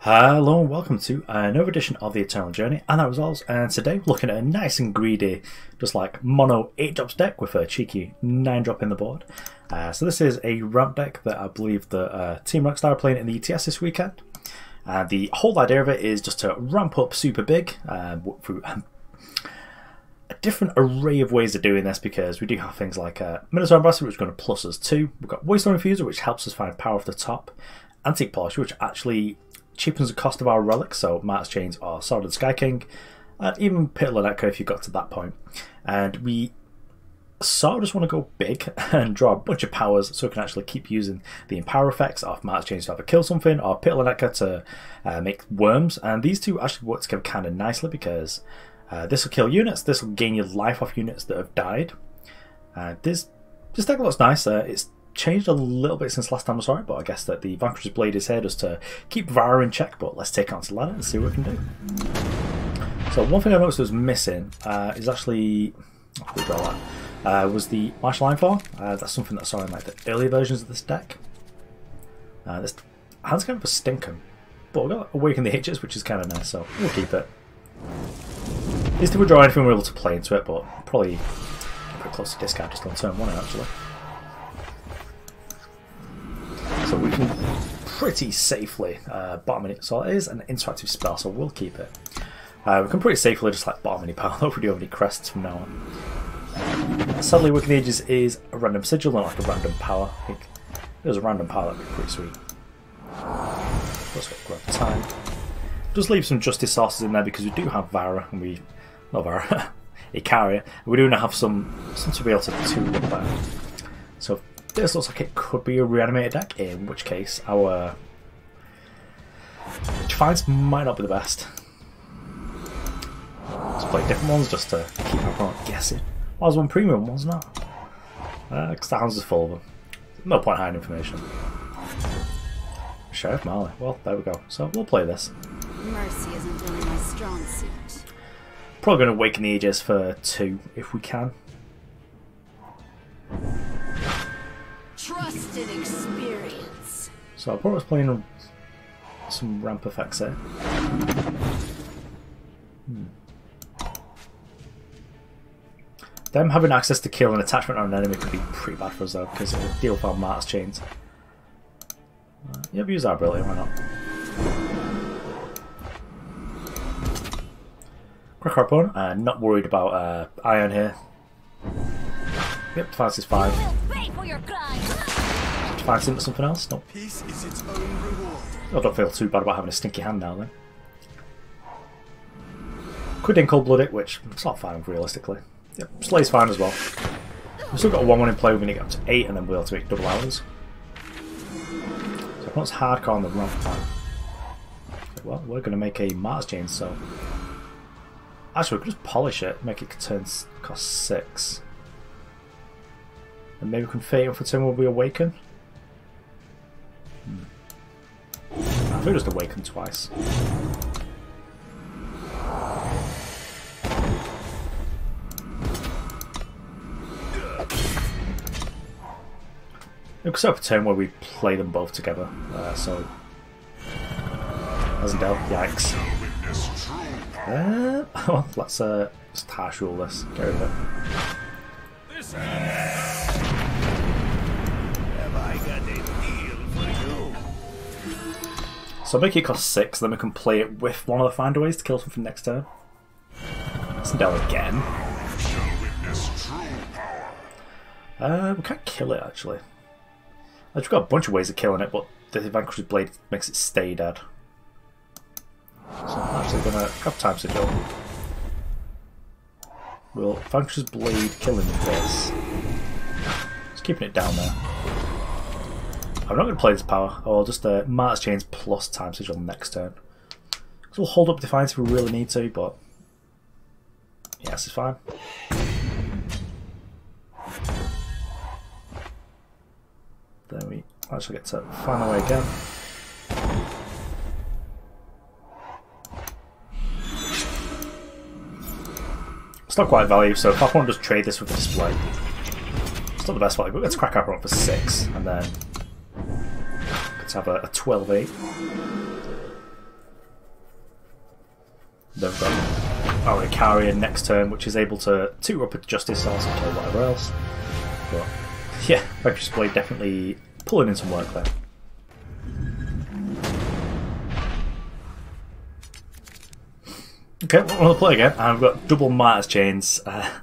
Hello and welcome to another edition of the Eternal Journey and our results, and today we're looking at a nice and greedy, just like mono 8-drops deck with a cheeky 9-drop in the board. So this is a ramp deck that I believe the TeamRankStar are playing in the ETS this weekend. The whole idea of it is just to ramp up super big through a different array of ways of doing this, because we do have things like Minotaur, which is going to plus us 2. We've got Waystone Infuser, which helps us find power off the top. Antique Polish, which actually cheapens the cost of our relics, so Martyrs Chains or Sword and Sky King, and even Pit Laneka if you got to that point. And we sort of just want to go big and draw a bunch of powers so we can actually keep using the empower effects of Martyrs Chains to either kill something or Pit Laneka to make worms. And these two actually work together kind of nicely, because this will kill units, this will gain you life off units that have died. This deck looks nice. It's changed a little bit since last time I saw it, but I guess that the Vanquisher's blade is here just to keep Vara in check. But let's take it onto the ladder and see what we can do. So one thing I noticed was missing is actually, was the Martial Line for. That's something that I saw in like the earlier versions of this deck. This hand's kind of a stinker, but we've got Awaken the H's, which is kind of nice, so we'll keep it. At least if we draw anything, we're able to play into it, but probably put close to discard just on turn 1 actually. So we can pretty safely bottom it. So it is an interactive spell, so we'll keep it. We can pretty safely just like bottom any power if we do have any crests from now on. Sadly, Awaken the Ages is a random sigil, not like a random power. I think if it was a random power, that'd be pretty sweet. Let's grab time. Just leave some justice sources in there, because we do have Vara, and we not Vara, Icaria. And we do have some to be able to tool up there. So this looks like it could be a reanimated deck, in which case our Defiance might not be the best. Let's play different ones just to keep our opponent guessing. Why was one premium, one's not? Because the house is full of them. No point hiding information. Sheriff Marley. Well, there we go. So we'll play this. Mercy isn't really my strong suit. Probably going to Awaken the Ages for 2 if we can. Trusted experience. So our opponent's playing some ramp effects here. Them having access to kill an attachment on an enemy could be pretty bad for us though, because it will deal with our Martyrs Chains. Yeah, we use our ability, why not? Quick our opponent, not worried about Iron here. Yep, Defiance is 5. Defiance into something else? Nope. Peace is its own reward. I don't feel too bad about having a stinky hand now then. Could in cold blood it, which it's not fine realistically. Yep, Slay's fine as well. We've still got a 1-1 in play, we're going to get up to 8 and then we'll be able to make double hours. So it's hardcore on the ramp plan. Well, we're going to make a Martyrs Chain, so actually we could just polish it, make it cost 6. And maybe we can fade it for turn when we Awaken. I think we just Awaken twice. We could set up a turn where we play them both together. So, hasn't dealt. Yikes. Well, let's just harsh rule this. Get rid of it. So make it cost 6, then we can play it with one of the findaways to kill something next turn. Sindel again. We can't kill it actually. I've got a bunch of ways of killing it, but the Vanquisher's blade makes it stay dead. So I'm actually gonna grab Time Sigil. Will Vanquisher's blade killing this? Just keeping it down there. I'm not going to play this power, I'll just Martyrs Chains plus Time Sigil next turn. So we'll hold up Defiance if we really need to, but yes, it's fine. Then we actually get to find our way again. It's not quite value, so if I want to just trade this with a display, it's not the best value, but let's crack our up for 6, and then let's have a 12-8. Then we've got our Icaria next turn, which is able to 2-up a Justice Source and kill whatever else. But yeah, Vanquisher's Blade definitely pulling in some work there. Okay, we're going to play again, and we've got double Martyrs Chains. I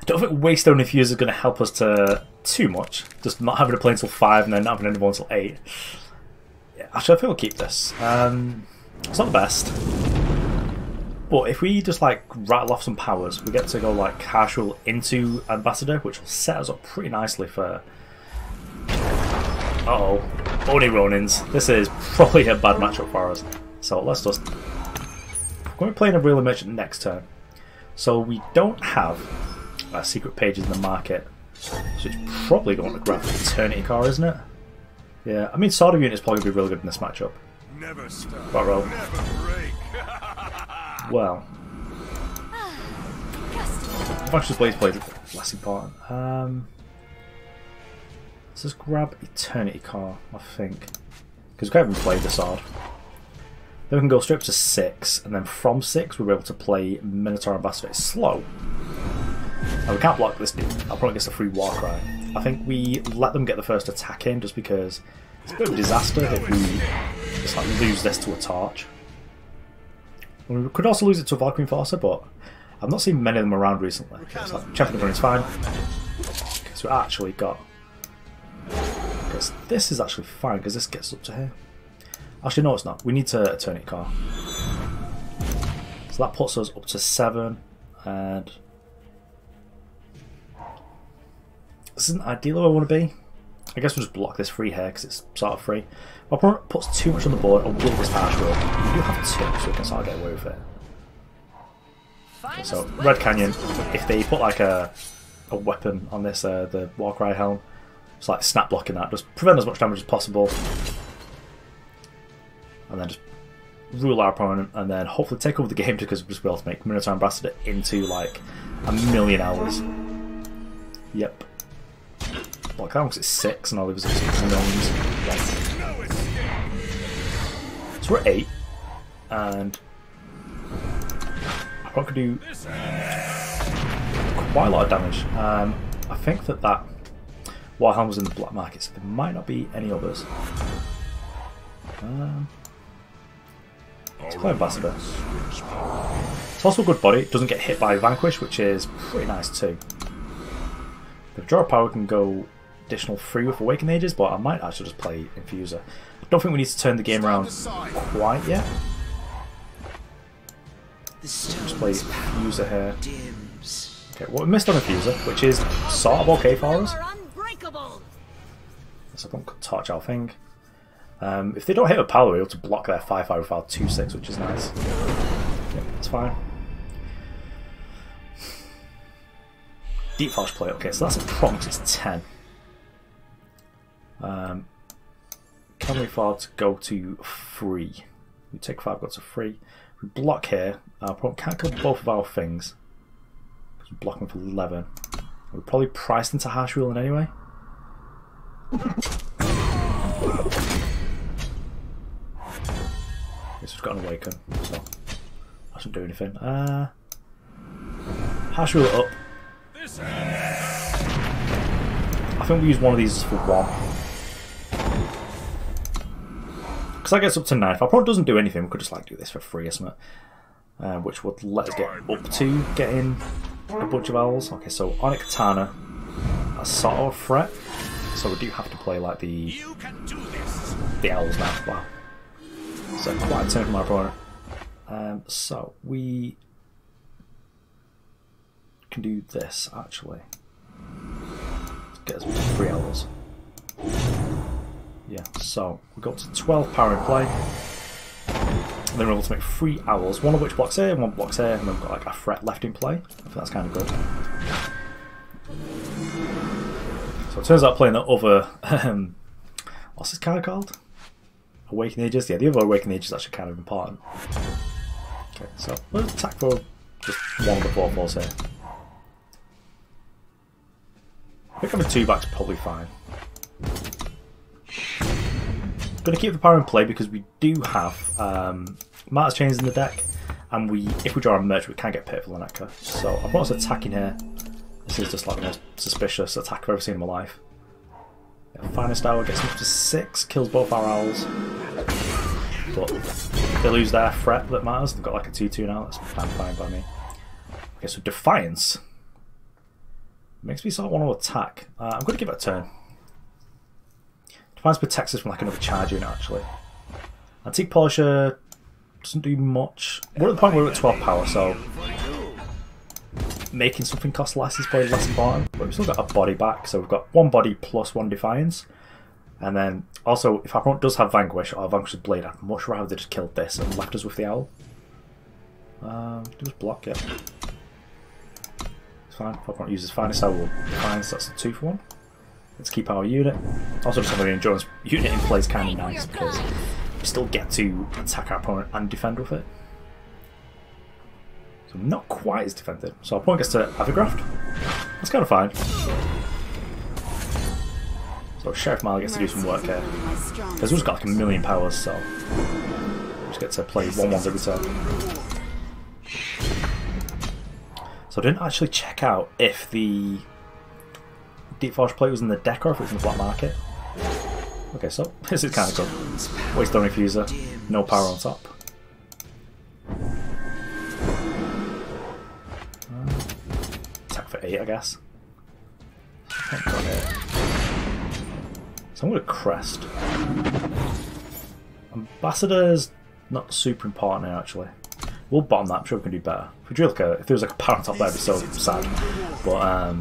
don't think Waystone Infuser is going to help us too much. Just not having to play until 5 and then not having another one until 8. Yeah, actually, I think we'll keep this. It's not the best. But if we just like rattle off some powers, we get to go like casual into Ambassador, which will set us up pretty nicely for... Uh-oh. Only Ronins. This is probably a bad matchup for us. So let's just... We're going to play in a Real Merchant next turn. So we don't have secret pages in the market. So it's probably going to grab Eternity Car, isn't it? Yeah, I mean Sword of Unit is probably going to be really good in this matchup. Never stop. Barrow. Never break. Well. Vanquisher's Blade's played less important. Let's just grab Eternity Car, I think. Because we can't even play the sword. Then we can go straight up to 6, and then from 6 we'll be able to play Minotaur Ambassador. It's slow. And we can't block this dude. I'll probably get a free Warcry. I think we let them get the first attack in just because it's a bit of a disaster if we just like lose this to a Torch. We could also lose it to a Valkyrie Enforcer, but I've not seen many of them around recently. It's like Champion of Running is fine. Okay, so we actually got... This is actually fine because this gets up to here. Actually, no, it's not. We need to Eternity Car. So that puts us up to 7, and this isn't ideal where I want to be. I guess we'll just block this free here because it's sort of free. My opponent puts too much on the board, and will this harsh roll. We do have 2, so we can sort of get away with it. Okay, so Red Canyon, if they put like a weapon on this, the Warcry helm, it's like snap blocking that, just prevent as much damage as possible. And then just rule our opponent, and then hopefully take over the game because we'll just be able to make Minotaur Ambassador into like 1,000,000 hours. Yep. Block that because it's 6 and I'll leave us at 6 millions. So we're at 8, and I probably could do quite a lot of damage. I think that Warhelm was in the black market, so there might not be any others. Let's play Ambassador. It's also a good body. It doesn't get hit by Vanquish, which is pretty nice too. The draw power can go additional 3 with Awaken Ages, but I might actually just play Infuser. I don't think we need to turn the game around quite yet. Just play Infuser here. Okay, well we missed on Infuser, which is sort of okay for us. So I could torch our thing. If they don't hit a power, we're able to block their 5-5 with our 2-6, which is nice. Yep, that's fine. Deep Flash play, okay, so that's a prompt, it's 10. Can we afford to go to 3? We take 5, go to 3. We block here. Our opponent can't kill both of our things. Because we block them for 11. We're probably priced into Harsh Ruling anyway. It's got an Awaken, so that doesn't do anything. Harsh Ruler up. I think we use one of these for 1. Because that gets up to 9. If our opponent doesn't do anything, we could just like do this for free or something. Which would let us get up to getting a bunch of owls. Okay, so Onyx Katana, that's sort of a threat. So we do have to play like the owls now. Wow. So quite a turn from our opponent. So we can do this actually. Let's get us 3 owls. Yeah, so we got to 12 power in play. And then we're able to make 3 owls, one of which blocks here and one blocks here, and then we've got like a threat left in play. I think that's kind of good. So it turns out playing that other, what's this card called? Awaken Ages? Yeah, the other Awaken Ages is actually kind of important. Okay, so let's attack for just one of the 4/4s here. I think having 2 back's probably fine. Going to keep the power in play because we do have Martyrs Chains in the deck, and if we draw a merge, we can't get Pitiful and Echo. So I'm not attacking here. This is just like the most suspicious attack I've ever seen in my life. Yeah, Finest Hour gets up to 6, kills both our owls. But they lose their threat that matters. They've got like a 2-2 now. That's fine by me. Okay, so Defiance makes me sort of want to attack. I'm going to give it a turn. Defiance protects us from like another charge unit actually. Antique Polisher doesn't do much. We're at the point where we're at 12 power, so making something cost less is probably less important. But we've still got a body back, so we've got 1 body plus 1 Defiance. And then also, if our opponent does have Vanquish or Vanquish's Blade, I'd much rather they just killed this and left us with the owl. Just block it. It's fine. If our opponent uses Finest Hour, we'll Defiance. That's a 2 for 1. Let's keep our unit. Also, just having an endurance unit in play is kind of nice because we still get to attack our opponent and defend with it. So not quite as defended. So our opponent gets to Avigraft. That's kind of fine. So Sheriff Marley gets to do some work here. Because we've just got like 1,000,000 powers, so we just get to play 1/1s every turn. So I didn't actually check out if the Deep Forge plate was in the deck or if it was in the black market. Okay, so this is kind of good. Waystone Infuser, no power on top. Attack for 8, I guess. So I'm going to Crest. Ambassador's not super important here, actually. We'll bottom that, I'm sure we can do better. If there was like a power on top there, it'd be so sad. But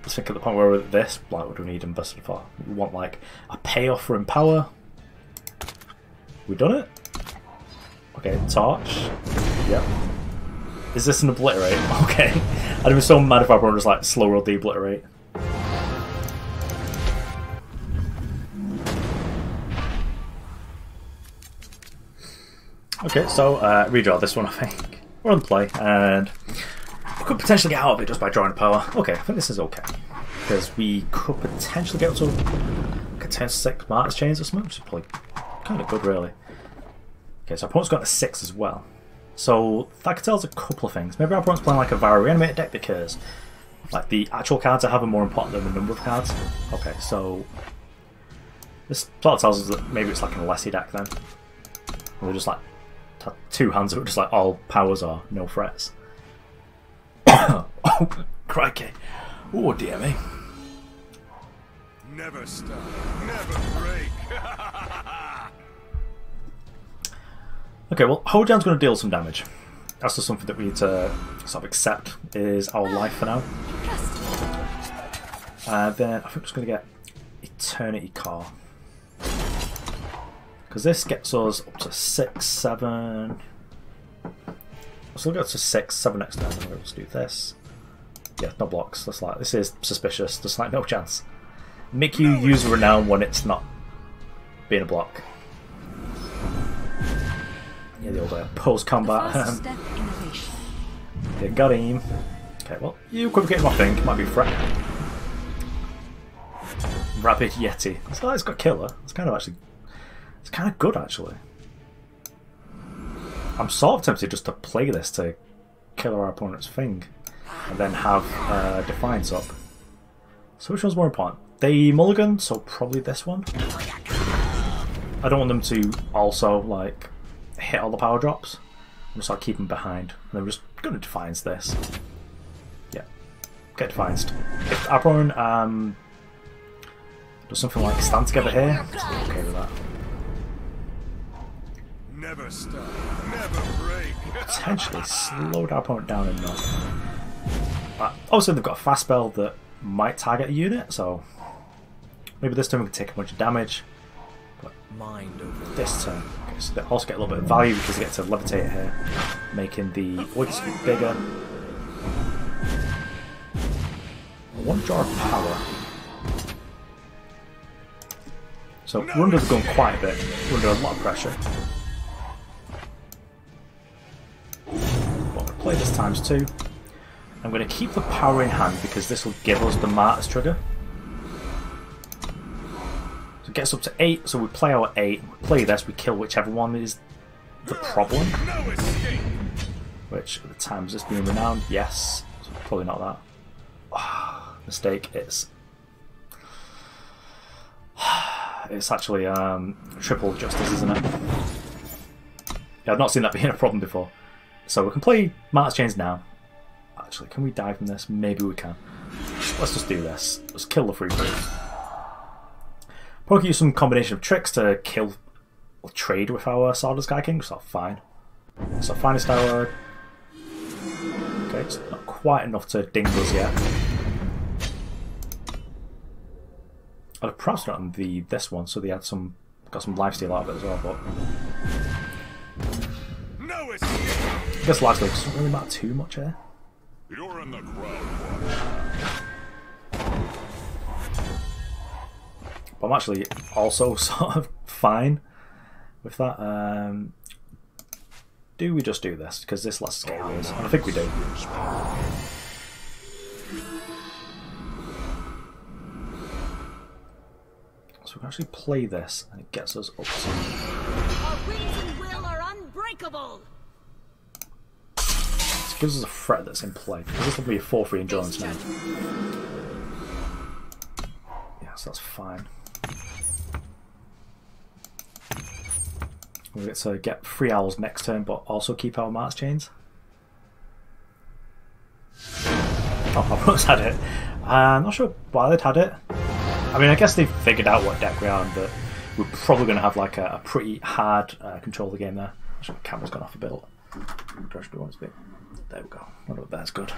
I think at the point where we're at this, like, what do we need Ambassador for? We want like a payoff for Empower. We done it? Okay, Torch. Yep. Is this an Obliterate? Okay. I'd be so mad if I were just like slow roll the Obliterate. Okay, so redraw this one, I think. We're on the play, and we could potentially get out of it just by drawing power. Okay, I think this is okay. Because we could potentially get up to like a 10-6 Martyrs Chains or something, which is probably kind of good, really. Okay, so our opponent's got a 6 as well. So that could tell us a couple of things. Maybe our opponent's playing like a Valkyrie animated deck because like the actual cards I have are more important than the number of cards. Okay, so this sort of tells us that maybe it's like an Alessi deck then. We're just like 2 hands that are just like all powers or no threats. Oh, crikey. Oh, dear me. Never stop, never break. Okay, well, Hojan's going to deal some damage. That's just something that we need to sort of accept is our life for now. Then I think we're just going to get Eternity Core. Because this gets us up to 6, 7. We'll still get to 6, 7 next turn. Let's do this. Yeah, no blocks. That's like, this is suspicious. Just like no chance. Make you use Renown when it's not being a block. Yeah, the old post-combat. Yeah, got him. Okay, well, you equivocate my thing. Might be threat. Rapid Yeti. So it's got killer. It's kind of actually. It's kind of good, actually. I'm sort of tempted just to play this to kill our opponent's thing, and then have Defiance up. So which one's more important? They mulligan, so probably this one. I don't want them to also like hit all the power drops. I'm just like keep them behind, and then we're just going to Defiance this. Yeah, get Defianced. If our opponent does something like stand together here, I'm okay with that. Never stop, never break. Potentially slow our opponent down enough. Obviously they've got a fast spell that might target a unit, so maybe this time we can take a bunch of damage. But this turn, okay, so they also get a little bit of value because they get to levitate here, making the wings bigger. One jar of power. So we're under the gun quite a bit. We're under a lot of pressure. Play this ×2. I'm going to keep the power in hand because this will give us the Martyrs trigger. So it gets up to 8, so we play our 8, we play this, we kill whichever one is the problem. Which at the time was this being renowned? Yes. So probably not that. Oh, mistake. It's actually triple justice, isn't it? Yeah, I've not seen that being a problem before. So we can play Martyrs Chains now. Actually, can we die from this? Maybe we can. Let's just do this. Let's kill the free free. Probably use some combination of tricks to kill or trade with our Sword of the Sky King, so that's fine. So finest hour. Okay, it's not quite enough to ding us yet. I'd have perhaps done this one, so they had got some lifesteal out of it as well, but I guess lifesteal doesn't really matter too much here. You're in the crowd. But I'm actually also sort of fine with that. Do we just do this? Because this lets us get heals, and I think we do. So we can actually play this, and it gets us up to... Our wings and will are unbreakable. It gives us a threat that's in play. This will be a 4-3 endurance now. Yeah, so that's fine. We get to get 3 owls next turn, but also keep our Martyrs Chains. Oh, my brother's had it. I'm not sure why they'd had it. I mean, I guess they've figured out what deck we are, but we're probably going to have like a pretty hard control of the game there. Actually, my camera's gone off a bit. There we go. I wonder if that's good.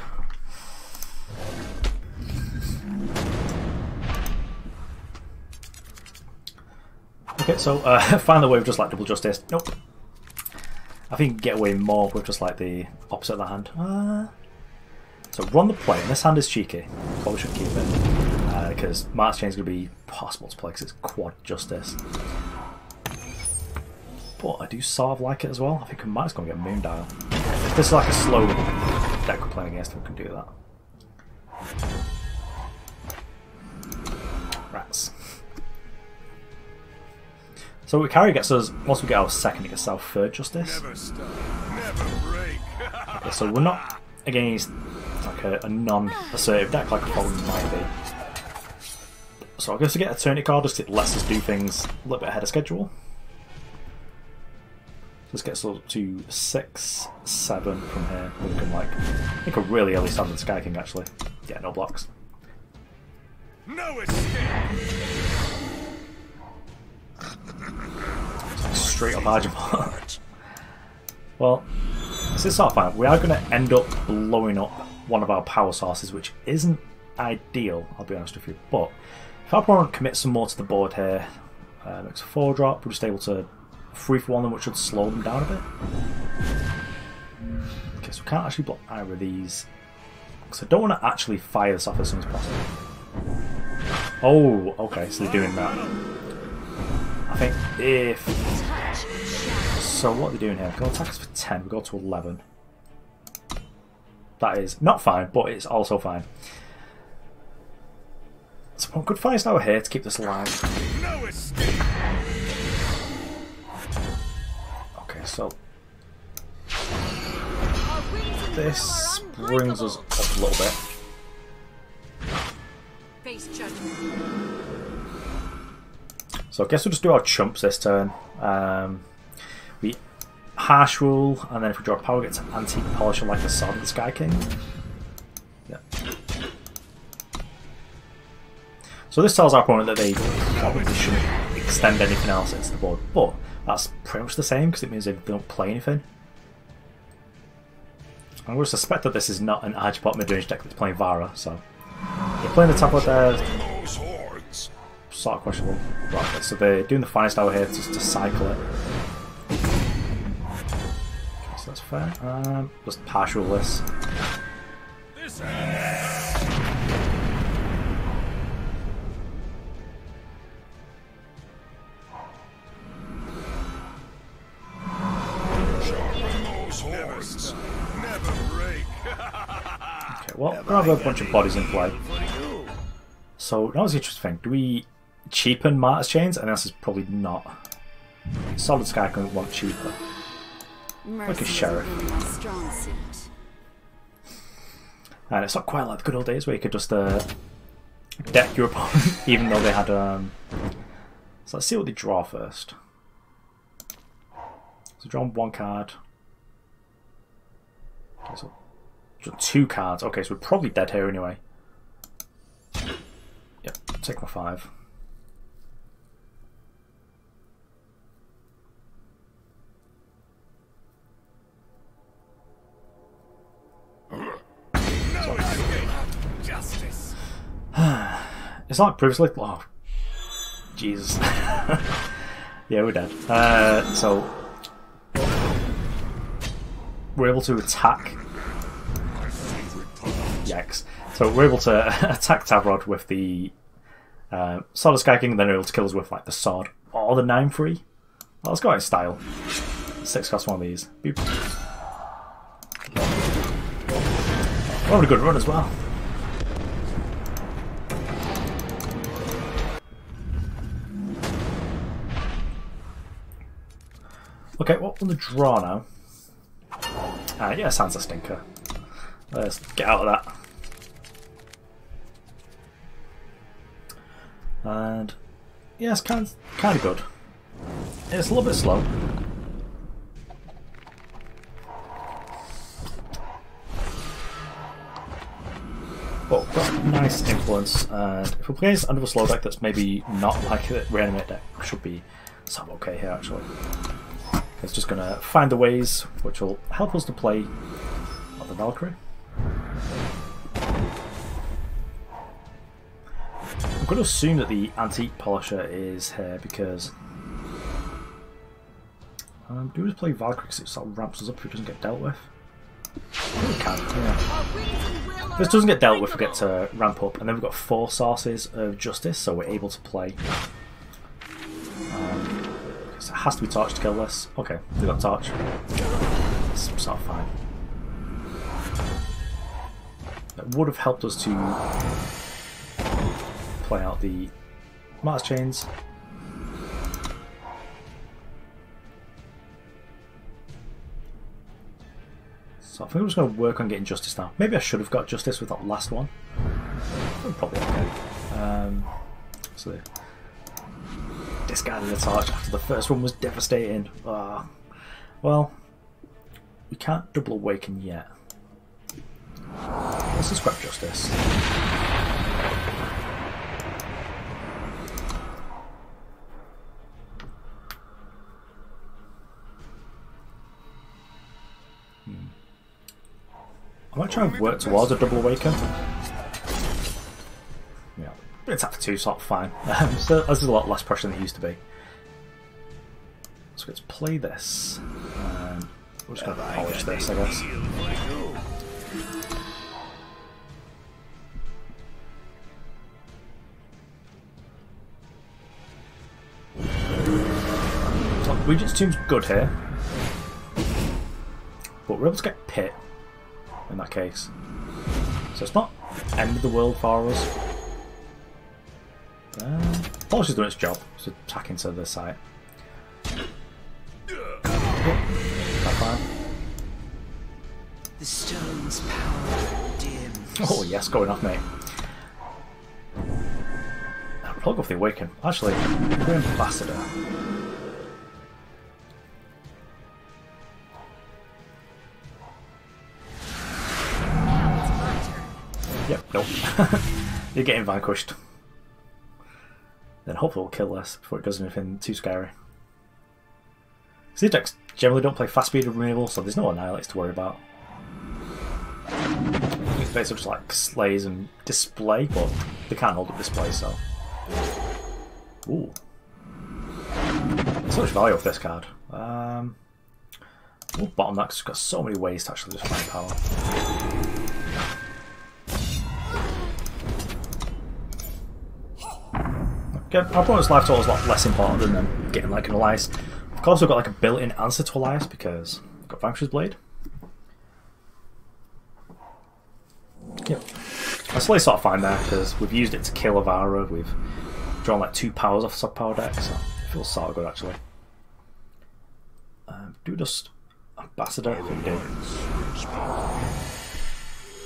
Okay, so find the way with just like double justice. Nope. I think you can get away more with just like the opposite of the hand. So run the play, and this hand is cheeky. Probably should keep it. Because Martyrs Chains is going to be possible to play because it's quad justice. But I do sort of like it as well. I think we might just go and get Moondial. If this is like a slow deck we're playing against, we can do that. Rats. So Icaria gets us, once we get our second, it gets our third justice. Never stop, never break. Okay, so we're not against like a non-assertive deck like I thought we might be. So I guess to get a Eternity card, just it lets us do things a little bit ahead of schedule. This gets us up to 6, 7 from here. We can like make a really early stand with Sky King actually. Yeah, no blocks. No escape. Straight up Argymort. Well, this is sort of fine. We are going to end up blowing up one of our power sources, which isn't ideal, I'll be honest with you. But if our opponent commits some more to the board here, makes a 4-drop, we're just able to 3-for-1 them, which should slow them down a bit. Okay, so we can't actually block either of these. Because I don't want to actually fire this off as soon as possible. Oh, okay, so they're doing that. I think if... So what are they doing here? Go attack us for 10, we go to 11. That is not fine, but it's also fine. So one good fire star here to keep this alive. No escape. Okay, so this brings us up a little bit. Face judgment. So I guess we'll just do our chumps this turn. We harsh rule, and then if we draw a power, get to antique polisher like the Sword of the Sky King. Yeah. So this tells our opponent that they probably shouldn't extend anything else into the board, but that's pretty much the same because it means they don't play anything. I would suspect that this is not an Argybot mid-range deck that's playing Vara, so they're playing the top of their sort of questionable. Right, so they're doing the finest hour here just to cycle it. Okay, so that's fair. Just partial this. Okay, well, we have a bunch of bodies in play. So now it's the interesting thing. Do we cheapen Martyrs Chains? And this is probably not. Solid Sky can want cheaper. like a sheriff. And it's not quite like the good old days where you could just deck your opponent, even though they had. So let's see what they draw first. So draw one card. Okay, so draw 2 cards. Okay, so we're probably dead here anyway. Yep, take my 5. Justice. It's like previously. Oh, Jesus. Yeah, we're dead. So we're able to attack. Yikes! So we're able to attack Tavrod with the Sword of Sky King, and then we're able to kill us with like the sword or the 9/3. Well, let's go out in style. 6 cost one of these. Boop. Oh, a good run as well. Okay, what on the draw now? Yeah, sounds a stinker. Let's get out of that. And yeah, it's kind of good. It's a little bit slow. But got nice influence, and if we play this another slow deck that's maybe not like a reanimate deck, should be some okay here actually. It's just going to find the ways which will help us to play on the Valkyrie. I'm going to assume that the Antique Polisher is here because do we just play Valkyrie because it sort of ramps us up if it doesn't get dealt with? I think we can, yeah. If this doesn't get dealt with, we get to ramp up, and then we've got 4 sources of justice, so we're able to play. It has to be torch to kill this. Okay, we got torch. It's sort of fine. That would have helped us to play out the Martyrs Chains. So I think I'm just going to work on getting justice now. Maybe I should have got justice with that last one. Probably okay. So discarded the torch after the first one was devastating. Well, we can't double awaken yet. Let's just grab justice. I might try and work towards a double awaken. Yeah, it's after 2, sort of fine. So this is a lot less pressure than it used to be. So let's play this. We're just going to polish this, I guess. So Regent's Tomb's good here, but we're able to get Pit in that case. So it's not end of the world for us. Polish is doing its job, so attack into the site. That's fine. The stone's power dims. Oh yes, going off, mate. I'll probably go for the Awaken. Actually, we're Ambassador. Yep, nope. You're getting vanquished. Then hopefully we'll kill this before it does anything too scary. These decks generally don't play fast speed removal, so there's no annihilates to worry about. It's basically just like slays and display, but they can't hold up display, so. Ooh. So much value off this card. We'll bottom that because we've got so many ways to actually just find power. Our opponent's life total is a lot less important than them getting like an Elias. Of course, we've got like a built-in answer to Elias because we've got Vanquisher's Blade. Yep. I still sort of fine there because we've used it to kill Avara. We've drawn like 2 powers off sub power deck, so it feels sort of good actually. Do just Ambassador if it did.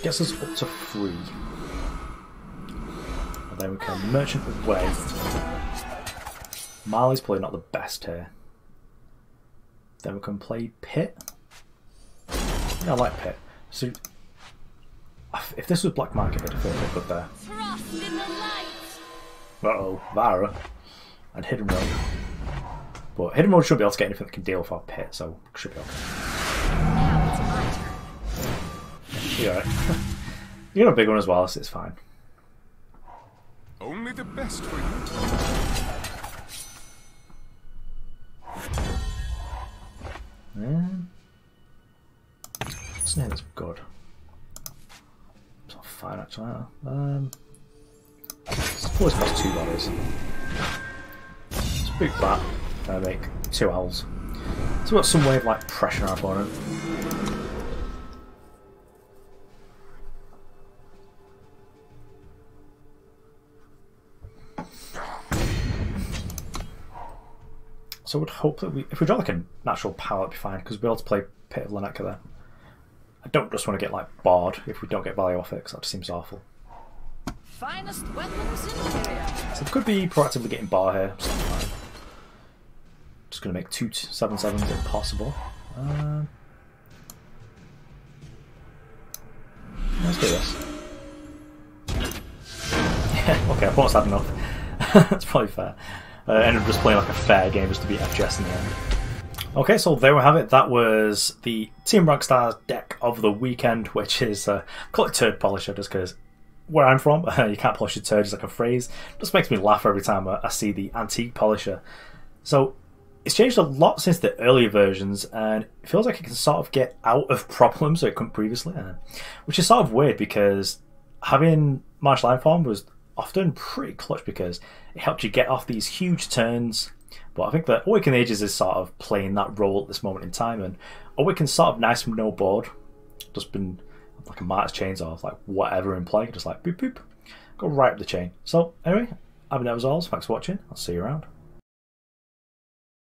Gets us up to 3. And then we can Merchant away. Marley's probably not the best here. Then we can play Pit. Yeah, I like Pit. So if this was Black Market, it'd feel really good there. Thrust in the light. Uh-oh, Vara. And Hidden Road. But Hidden Road should be able to get anything that can deal with our Pit, so should be okay. Now it's my turn. You're alright. You're a big one as well, so it's fine. Only the best for you. What's the name that's good? It's not fine actually. Suppose it costs 2 bodies. Let's boot that and make 2 owls. So we've got some way of like pressuring our opponent. So I would hope that if we draw like a natural power, that'd be fine, because we'll be able to play Pit of Laneka there. I don't just want to get like bored if we don't get value off it, because that just seems awful. Finest weapons in Icaria. So we could be proactively getting bar here. So fine. Just going to make 2 7/7s if possible. Let's do this. Yeah, okay, I thought I had enough. That's probably fair. Ended up just playing like a fair game just to beat FGS in the end. Okay, so there we have it. That was the TeamRankStar deck of the weekend, which is, call it Turd Polisher, just because where I'm from, you can't polish a turd is like a phrase. It just makes me laugh every time I see the Antique Polisher. So it's changed a lot since the earlier versions, and it feels like it can sort of get out of problems that it couldn't previously, which is sort of weird because having Martial Line Form was often pretty clutch because it helped you get off these huge turns. But I think that Awaken Ages is sort of playing that role at this moment in time, and Awaken's sort of nice from no board. Just been like a Martyrs Chains or like whatever in play, just like boop boop, go right up the chain. So anyway, I've been as always, thanks for watching, I'll see you around.